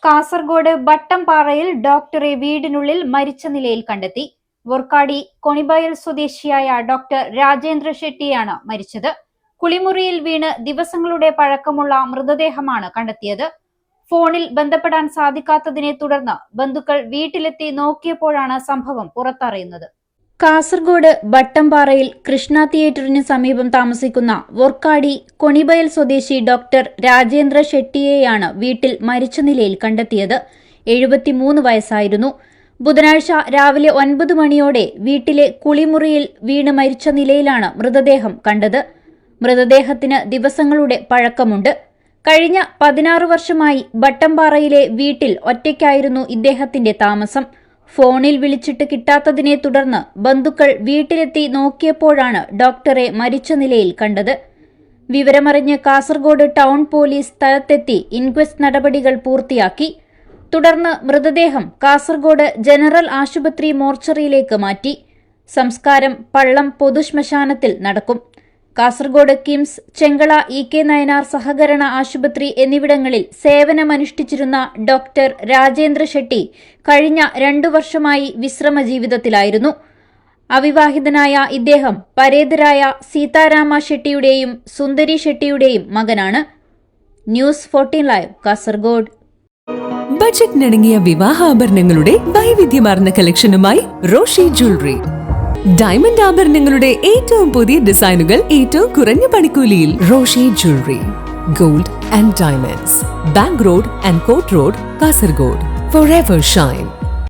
കാസർഗോഡ് ബട്ടംപാറയിൽ ഡോക്ടറെ വീടിനുള്ളിൽ മരിച്ച നിലയിൽ കണ്ടെത്തി. വൊർക്കാടി കൊണിബയൽ സ്വദേശിയായ ഡോക്ടർ രാജേന്ദ്ര ഷെട്ടിയാണ് മരിച്ചത്. കുളിമുറിയിൽ വീണ് ദിവസങ്ങളുടെ പഴക്കമുള്ള മൃതദേഹമാണ് കണ്ടെത്തിയത്. ഫോണിൽ ബന്ധപ്പെടാൻ സാധിക്കാത്തതിനെ തുടർന്ന് ബന്ധുക്കൾ വീട്ടിലെത്തി നോക്കിയപ്പോഴാണ് സംഭവം പുറത്തറിയുന്നത്. കാസർഗോഡ് ബട്ടംപാറയിൽ കൃഷ്ണ തിയേറ്ററിന് സമീപം താമസിക്കുന്ന വൊർക്കാടി കൊണിബയൽ സ്വദേശി ഡോക്ടർ രാജേന്ദ്ര ഷെട്ടിയെയാണ് വീട്ടിൽ മരിച്ച നിലയിൽ കണ്ടെത്തിയത്. 73 വയസ്സായിരുന്നു. ബുധനാഴ്ച രാവിലെ 9 മണിയോടെ വീട്ടിലെ കുളിമുറിയിൽ വീണ് മരിച്ച നിലയിലാണ് മൃതദേഹം കണ്ടത്. മൃതദേഹത്തിന് ദിവസങ്ങളുടെ പഴക്കമുണ്ട്. കഴിഞ്ഞ 16 വർഷമായി ബട്ടംപാറയിലെ വീട്ടിൽ ഒറ്റയ്ക്കായിരുന്നു ഇദ്ദേഹത്തിന്റെ താമസം. ഫോണിൽ വിളിച്ചിട്ട് കിട്ടാത്തതിനെ തുടർന്ന് ബന്ധുക്കൾ വീട്ടിലെത്തി നോക്കിയപ്പോഴാണ് ഡോക്ടറെ മരിച്ച നിലയിൽ കണ്ടത്. വിവരമറിഞ്ഞ് കാസർഗോഡ് ടൗൺ പോലീസ് സ്ഥലത്തെത്തി ഇൻക്വസ്റ്റ് നടപടികൾ പൂർത്തിയാക്കി. തുടർന്ന് മൃതദേഹം കാസർഗോഡ് ജനറൽ ആശുപത്രി മോർച്ചറിയിലേക്ക് മാറ്റി. സംസ്കാരം പള്ളം പൊതുശ്മശാനത്തിൽ നടക്കും. കാസർഗോഡ് കിംസ്, ചെങ്കള EK നയനാർ സഹകരണ ആശുപത്രി എന്നിവിടങ്ങളിൽ സേവനമനുഷ്ഠിച്ചിരുന്ന ഡോക്ടർ രാജേന്ദ്ര ഷെട്ടി കഴിഞ്ഞ 2 വർഷമായി വിശ്രമ ജീവിതത്തിലായിരുന്നു. അവിവാഹിതനായ ഇദ്ദേഹം പരേതരായ സീതാരാമ ഷെട്ടിയുടെയും സുന്ദരി ഷെട്ടിയുടെയും മകനാണ്. News 14 live Kasaragod. ബജറ്റിനിണങ്ങിയ വിവാഹാഭരണങ്ങളുടെ വൈവിധ്യമാർന്ന കളക്ഷനുമായി റോഷി ജ്വല്ലറി. ഡയമണ്ട് ആഭരണങ്ങളുടെ ഏറ്റവും പുതിയ ഡിസൈനുകൾ ഏറ്റവും കുറഞ്ഞ പണിക്കൂലിയിൽ. Roshi jewellery, gold and diamonds, bank road and court road, Kasaragod. Forever shine.